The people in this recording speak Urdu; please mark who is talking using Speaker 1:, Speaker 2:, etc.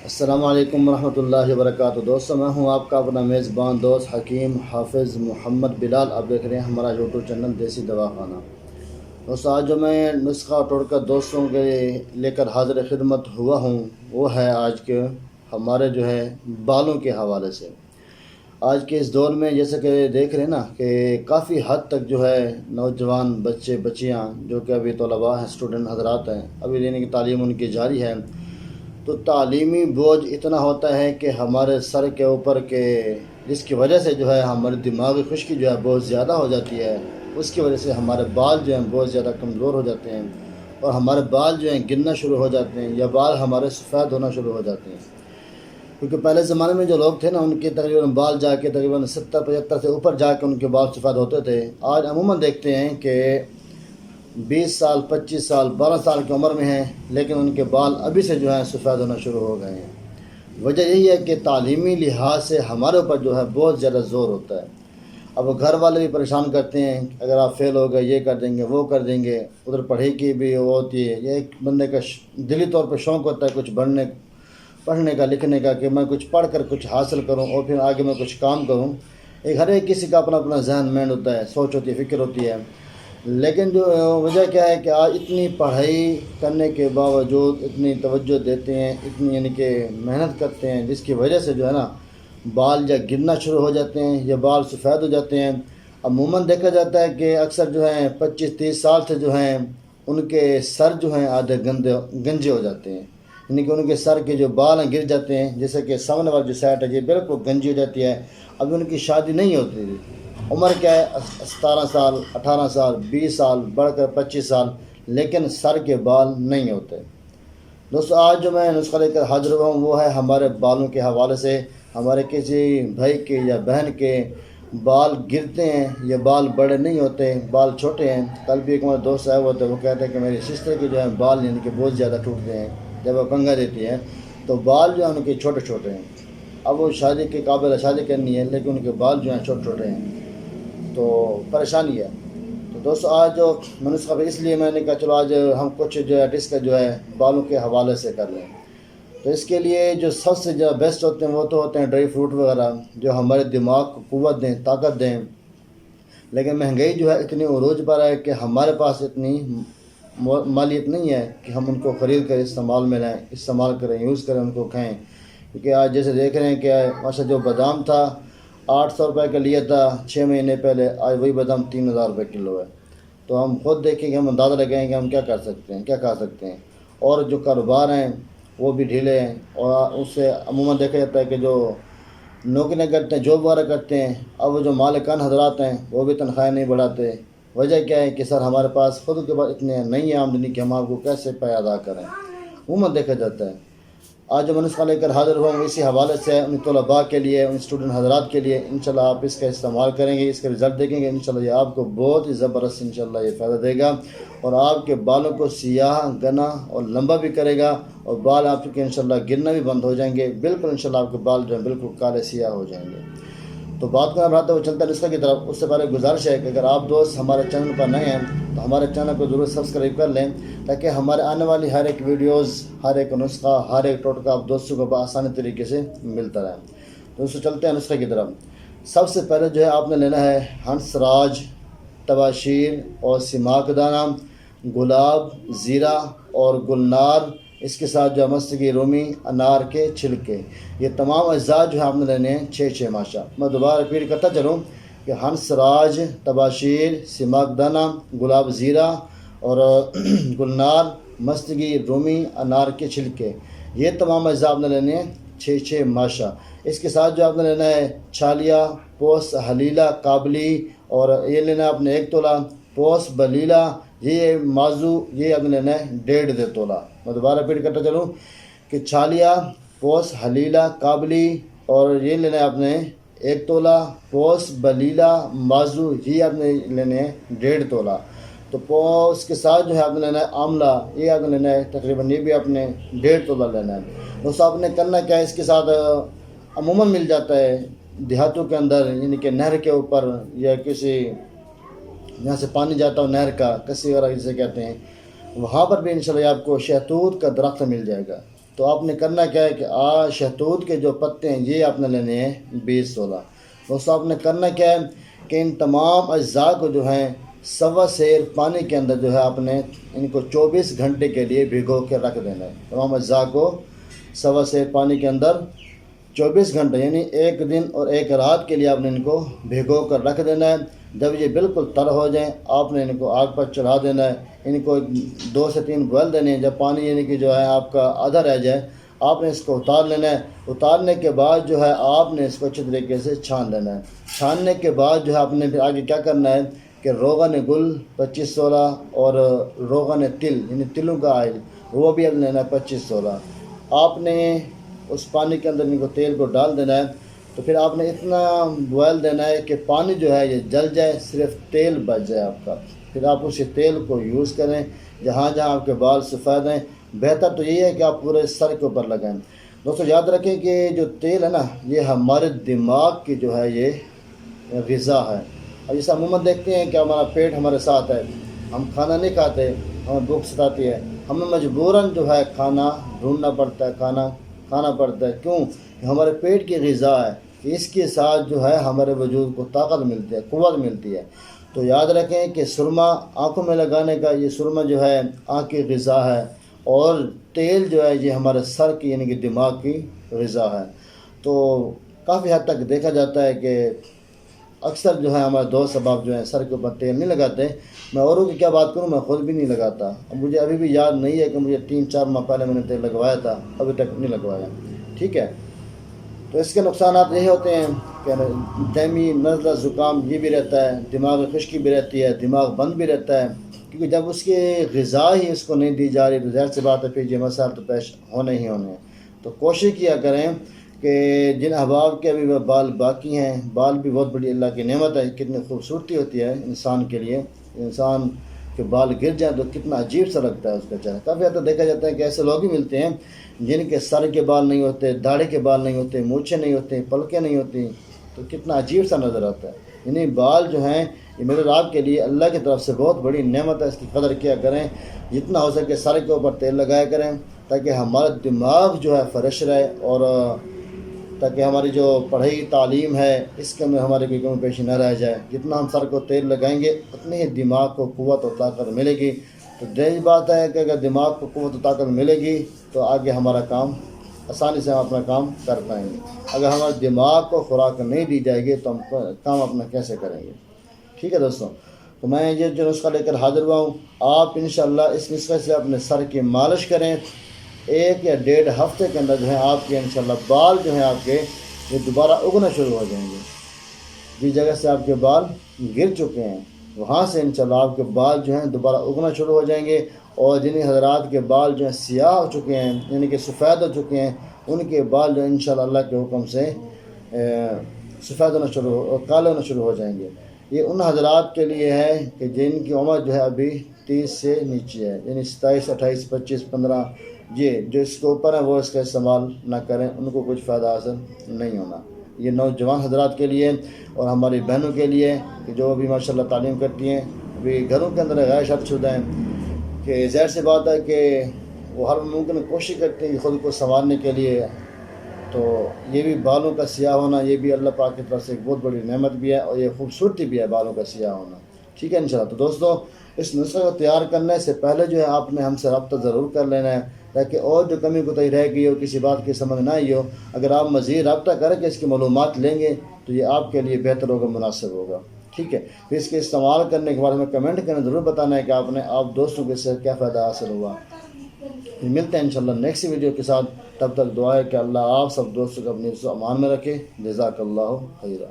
Speaker 1: السلام علیکم ورحمۃ اللہ وبرکاتہ۔ دوستوں، میں ہوں آپ کا اپنا میزبان دوست حکیم حافظ محمد بلال۔ آپ دیکھ رہے ہیں ہمارا یوٹیوب چینل دیسی دواخانہ۔ دوستوں، آج جو میں نسخہ ٹوٹکا دوستوں کے لے کر حاضر خدمت ہوا ہوں وہ ہے آج کے ہمارے بالوں کے حوالے سے۔ آج کے اس دور میں جیسے کہ دیکھ رہے ہیں نا کہ کافی حد تک نوجوان بچے بچیاں جو کہ ابھی طلباء ہیں، اسٹوڈنٹ حضرات ہیں، ابھی کی تعلیم ان کی جاری ہے، تو تعلیمی بوجھ اتنا ہوتا ہے کہ ہمارے سر کے اوپر کے جس کی وجہ سے ہماری دماغی خشکی بہت زیادہ ہو جاتی ہے۔ اس کی وجہ سے ہمارے بال بہت زیادہ کمزور ہو جاتے ہیں اور ہمارے بال گرنا شروع ہو جاتے ہیں یا بال ہمارے سفید ہونا شروع ہو جاتے ہیں۔ کیونکہ پہلے زمانے میں جو لوگ تھے نا، ان کے تقریباً بال جا کے تقریباً 70-75 سے اوپر جا کے ان کے بال سفید ہوتے تھے۔ آج عموماً دیکھتے ہیں کہ 20 سال 25 سال 12 سال کی عمر میں ہیں، لیکن ان کے بال ابھی سے سفید ہونا شروع ہو گئے ہیں۔ وجہ یہی ہے کہ تعلیمی لحاظ سے ہمارے اوپر بہت زیادہ زور ہوتا ہے۔ اب گھر والے بھی پریشان کرتے ہیں، اگر آپ فیل ہو گئے یہ کر دیں گے وہ کر دیں گے، ادھر پڑھائی کی بھی وہ ہوتی ہے۔ یہ ایک بندے کا دلی طور پہ شوق ہوتا ہے کچھ پڑھنے کا لکھنے کا، کہ میں کچھ پڑھ کر کچھ حاصل کروں اور پھر آگے میں کچھ کام کروں۔ ہر ایک کسی کا اپنا اپنا ذہن مینڈ ہوتا ہے، سوچ ہوتی ہے، فکر ہوتی ہے۔ لیکن وجہ کیا ہے کہ آج اتنی پڑھائی کرنے کے باوجود اتنی توجہ دیتے ہیں، اتنی کہ محنت کرتے ہیں، جس کی وجہ سے بال یا گرنا شروع ہو جاتے ہیں یا بال سفید ہو جاتے ہیں۔ عموماً دیکھا جاتا ہے کہ اکثر 25-30 سال سے ان کے سر آدھے گنجے ہو جاتے ہیں، کہ ان کے سر کے جو بال گر جاتے ہیں، جیسے کہ سامنے والی جو سائڈ ہے یہ بالکل گنجی ہو جاتی ہے۔ ابھی ان کی شادی نہیں ہوتی، عمر کیا ہے 17 سال 18 سال 20 سال بڑھ کر 25 سال، لیکن سر کے بال نہیں ہوتے۔ دوستو، آج جو میں نسخہ لے کر حاضر ہوا ہوں وہ ہے ہمارے بالوں کے حوالے سے۔ ہمارے کسی بھائی کے یا بہن کے بال گرتے ہیں یا بال بڑے نہیں ہوتے، بال چھوٹے ہیں۔ کل بھی ایک ہمارے دوست آئے ہوئے تھے، وہ کہتے ہیں کہ میری سسٹر کے بال کہ بہت زیادہ ٹوٹتے ہیں جب وہ کنگھا دیتی ہے، تو بال ان کے چھوٹے چھوٹے ہیں۔ اب وہ شادی کے قابل شادی کرنی ہے، لیکن ان کے بال چھوٹے چھوٹے ہیں، تو پریشانی ہے۔ تو دوستو، آج جو نسخہ اس لیے میں نے کہا چلو آج ہم کچھ ڈسکس بالوں کے حوالے سے کر لیں۔ تو اس کے لیے جو سب سے بیسٹ ہوتے ہیں وہ تو ہوتے ہیں ڈرائی فروٹ وغیرہ، جو ہمارے دماغ کو قوت دیں، طاقت دیں۔ لیکن مہنگائی اتنی عروج پر ہے کہ ہمارے پاس اتنی مالیت نہیں ہے کہ ہم ان کو خرید کر استعمال میں لیں، استعمال کریں، یوز کریں، ان کو کھائیں۔ کیونکہ آج جیسے دیکھ رہے ہیں کہ ماشاء جو بادام تھا 800 روپے کا لیا تھا 6 مہینے پہلے، آج وہی بادام 3000 روپے کلو ہے۔ تو ہم خود دیکھیں گے، ہم اندازہ لگائیں گے ہم کیا کر سکتے ہیں، کیا کھا سکتے ہیں۔ اور جو کاروبار ہیں وہ بھی ڈھیلے ہیں، اور اس سے عموماً دیکھا جاتا ہے کہ جو نوکریاں کرتے ہیں، جاب وغیرہ کرتے ہیں، اب وہ جو مالکان حضرات ہیں وہ بھی تنخواہیں نہیں بڑھاتے۔ وجہ کیا ہے کہ سر ہمارے پاس خود کے پاس اتنے نہیں ہے آمدنی کہ ہم آپ کو کیسے پے ادا کریں، عموماً دیکھا جاتا ہے۔ آج جو میں نسخہ لے کر حاضر ہوں اسی حوالے سے ان طلباء کے لیے، ان اسٹوڈنٹ حضرات کے لیے۔ انشاءاللہ آپ اس کا استعمال کریں گے، اس کا رزلٹ دیکھیں گے، انشاءاللہ یہ آپ کو بہت ہی زبردست انشاءاللہ یہ فائدہ دے گا، اور آپ کے بالوں کو سیاہ گنا اور لمبا بھی کرے گا، اور بال آپ کے انشاءاللہ گرنا بھی بند ہو جائیں گے، بالکل انشاءاللہ آپ کے بال بالکل کالے سیاہ ہو جائیں گے۔ تو بات کو بڑھاتے ہوئے چلتا ہے نسخہ کی طرف، اس سے پہلے گزارش ہے کہ اگر آپ دوست ہمارے چینل پر نئے ہیں تو ہمارے چینل کو ضرور سبسکرائب کر لیں، تاکہ ہمارے آنے والی ہر ایک ویڈیوز، ہر ایک نسخہ، ہر ایک ٹوٹکا آپ دوستوں کو بآسانی طریقے سے ملتا رہے۔ دوستوں، چلتے ہیں نسخے کی طرف۔ سب سے پہلے آپ نے لینا ہے ہنس راج، تباشیر اور سماک دانہ، گلاب، زیرہ اور گلنار، اس کے ساتھ مستگی رومی، انار کے چھلکے، یہ تمام اجزاء آپ نے لینے ہیں 6 ماشا۔ میں دوبارہ ریپیٹ کرتا چلوں کہ ہنس راج، تباشیر، سماک دانہ، گلاب، زیرہ اور گلنار، مستگی رومی، انار کے چھلکے، یہ تمام اجزاء آپ نے لینے ہیں 6 ماشا۔ اس کے ساتھ آپ نے لینا ہے چھالیا، پوس حلیلہ، کابلی، اور یہ لینا ہے آپ نے 1 تولہ، پوس بلیلہ، یہ مازو، یہ آپ نے لینا ہے 1.5 تولہ۔ میں دوبارہ ریپیٹ کرتا چلوں کہ چھالیا، پوس حلیلہ، کابلی، اور یہ لینا ہے آپ نے 1 تولہ، پوس بلیلہ، مازو، یہ آپ نے لینے ہیں 1.5 تولہ۔ تو پوس کے ساتھ آپ نے لینا ہے آملہ، یہ آپ نے لینا ہے تقریباً، یہ بھی آپ نے 1.5 تولہ لینا ہے۔ دوستوں، آپ نے کرنا کیا ہے، اس کے ساتھ عموماً مل جاتا ہے دیہاتوں کے اندر، یعنی کہ نہر کے اوپر یا کسی یہاں سے پانی جاتا ہو نہر کا، کسی وغیرہ جسے کہتے ہیں، وہاں پر بھی انشاءاللہ آپ کو شہتوت کا درخت مل جائے گا۔ تو آپ نے کرنا کیا ہے کہ شہتوت کے جو پتے ہیں یہ آپ نے لینے ہیں 20-16۔ دوستوں آپ نے کرنا کیا ہے کہ ان تمام اجزاء کو جو ہیں 1.25 سیر پانی کے اندر جو ہے آپ نے ان کو 24 گھنٹے کے لیے بھگو کے رکھ دینا ہے۔ تمام اجزاء کو 1.25 سیر پانی کے اندر 24 گھنٹے یعنی 1 دن اور 1 رات کے لیے آپ نے ان کو بھگو کر رکھ دینا ہے۔ جب یہ بالکل تر ہو جائیں آپ نے ان کو آگ پر چڑھا دینا ہے، ان کو 2 سے 3 بوائل دینے ہیں۔ جب پانی یعنی کہ جو ہے آپ کا آدھا رہ جائے آپ نے اس کو اتار لینا ہے۔ اتارنے کے بعد جو ہے آپ نے اس کو اچھی طریقے سے چھان لینا ہے۔ چھاننے کے بعد جو ہے آپ نے پھر آگے کیا کرنا ہے کہ روغن گل 25-16 اور روغن تل یعنی تلوں کا آئل وہ بھی لینا ہے 25-16۔ آپ نے اس پانی کے اندر ان کو تیل کو ڈال دینا ہے، تو پھر آپ نے اتنا بوائل دینا ہے کہ پانی جو ہے یہ جل جائے، صرف تیل بچ جائے آپ کا۔ پھر آپ اسی تیل کو یوز کریں جہاں جہاں آپ کے بال سفید ہیں۔ بہتر تو یہی ہے کہ آپ پورے سر کے اوپر لگائیں۔ دوستو یاد رکھیں کہ جو تیل ہے نا یہ ہمارے دماغ کی جو ہے یہ غذا ہے۔ اور جیسے عموماً دیکھتے ہیں کہ ہمارا پیٹ ہمارے ساتھ ہے، ہم کھانا نہیں کھاتے، ہمیں بھوک ستاتی ہے، ہمیں مجبوراً جو ہے کھانا ڈھونڈنا پڑتا ہے، کھانا پڑتا ہے۔ کیوں؟ کہ ہمارے پیٹ کی غذا ہے، کہ اس کے ساتھ جو ہے ہمارے وجود کو طاقت ملتی ہے، قوت ملتی ہے۔ تو یاد رکھیں کہ سرما آنکھوں میں لگانے کا یہ سرما جو ہے آنکھ کی غذا ہے، اور تیل جو ہے یہ ہمارے سر کی یعنی کہ دماغ کی غذا ہے۔ تو کافی حد تک دیکھا جاتا ہے کہ اکثر جو ہے ہمارے دوست احباب جو ہیں سر کے اوپر تیل نہیں لگاتے۔ میں اوروں کی کیا بات کروں، میں خود بھی نہیں لگاتا۔ مجھے ابھی بھی یاد نہیں ہے کہ مجھے 3-4 ماہ پہلے میں نے تیل لگوایا تھا، ابھی تک نہیں لگوایا، ٹھیک ہے۔ تو اس کے نقصانات یہی ہوتے ہیں کہ دہمی، نزلہ، زکام یہ بھی رہتا ہے، دماغ خشکی بھی رہتی ہے، دماغ بند بھی رہتا ہے، کیونکہ جب اس کی غذا ہی اس کو نہیں دی جا رہی تو ظاہر سی بات ہے پھر یہ مسائل تو پیش ہونے ہی ہونے ہیں۔ تو کوشش کیا کریں کہ جن احباب کے ابھی وہ بال باقی ہیں، بال بھی بہت بڑی اللہ کی نعمت ہے، کتنی خوبصورتی ہوتی ہے انسان کے لیے۔ انسان کے بال گر جائیں تو کتنا عجیب سا لگتا ہے اس کا چہرہ۔ کافی حد تک دیکھا جاتا ہے کہ ایسے لوگ بھی ملتے ہیں جن کے سر کے بال نہیں ہوتے، داڑھی کے بال نہیں ہوتے، مونچھیں نہیں ہوتی، پلکیں نہیں ہوتی، تو کتنا عجیب سا نظر آتا ہے۔ یعنی بال جو ہیں یہ میرے آپ کے لیے اللہ کی طرف سے بہت بڑی نعمت ہے، اس کی قدر کیا کریں، جتنا ہو سکے سر کے اوپر تیل لگایا کریں تاکہ ہمارا دماغ جو ہے فریش رہے، اور تاکہ ہماری جو پڑھائی تعلیم ہے اس کے میں ہماری کوئی کمی پیشی نہ رہ جائے۔ جتنا ہم سر کو تیل لگائیں گے اتنی ہی دماغ کو قوت و طاقت ملے گی۔ تو دیکھ بات ہے کہ اگر دماغ کو قوت و طاقت ملے گی تو آگے ہمارا کام آسانی سے ہم اپنا کام کر پائیں گے۔ اگر ہمارے دماغ کو خوراک نہیں دی جائے گی تو ہم کام اپنا کیسے کریں گے؟ ٹھیک ہے دوستوں، تو میں یہ جو نسخہ لے کر حاضر ہوا ہوں، آپ انشاءاللہ اس نسخے سے اپنے سر کی مالش کریں۔ 1 یا 1.5 ہفتے کے اندر جو ہے آپ کے انشاءاللہ بال جو ہیں آپ کے یہ دوبارہ اگنا شروع ہو جائیں گے۔ جس جگہ سے آپ کے بال گر چکے ہیں وہاں سے انشاءاللہ آپ کے بال جو ہیں دوبارہ اگنا شروع ہو جائیں گے، اور جن حضرات کے بال جو ہیں سیاہ ہو چکے ہیں یعنی کہ سفید ہو چکے ہیں ان کے بال جو انشاءاللہ اللہ کے حکم سے سفید ہونا کالے ہونا شروع ہو جائیں گے۔ یہ ان حضرات کے لیے ہے کہ جن کی عمر جو ہے ابھی 30 سے نیچے ہے، یعنی 27، 28، 25، 15، یہ جو اس کے اوپر ہے وہ اس کا استعمال نہ کریں، ان کو کچھ فائدہ حاصل نہیں ہونا۔ یہ نوجوان حضرات کے لیے اور ہماری بہنوں کے لیے کہ جو ابھی ماشاءاللہ تعلیم کرتی ہیں، ابھی گھروں کے اندر غیر شادی شدہ ہیں، کہ ظاہر سی بات ہے کہ وہ ہر ممکن کوشش کرتے ہیں کہ خود کو سنوارنے کے لیے۔ تو یہ بھی بالوں کا سیاہ ہونا یہ بھی اللہ پاک کی طرف سے ایک بہت بڑی نعمت بھی ہے، اور یہ خوبصورتی بھی ہے بالوں کا سیاہ ہونا، ٹھیک ہے انشاءاللہ۔ تو دوستو اس نسخے کو تیار کرنے سے پہلے جو ہے آپ نے ہم سے رابطہ ضرور کر لینا ہے، تاکہ اور جو کمی کوتاہی رہ گئی ہو، کسی بات کی سمجھ نہ آئی ہو، اگر آپ مزید رابطہ کر کے اس کی معلومات لیں گے تو یہ آپ کے لیے بہتر ہوگا، مناسب ہوگا، ٹھیک ہے۔ پھر اس کے استعمال کرنے کے بعد ہمیں کمنٹ کرنے ضرور بتانا ہے کہ آپ دوستوں کے سے کیا فائدہ حاصل ہوا۔ پھر ملتے ہیں انشاءاللہ نیکسٹ ویڈیو کے ساتھ، تب تک دعا ہے کہ اللہ آپ سب دوستوں کو اپنی حفظ و امان میں رکھے۔ جزاک اللہ خیرہ۔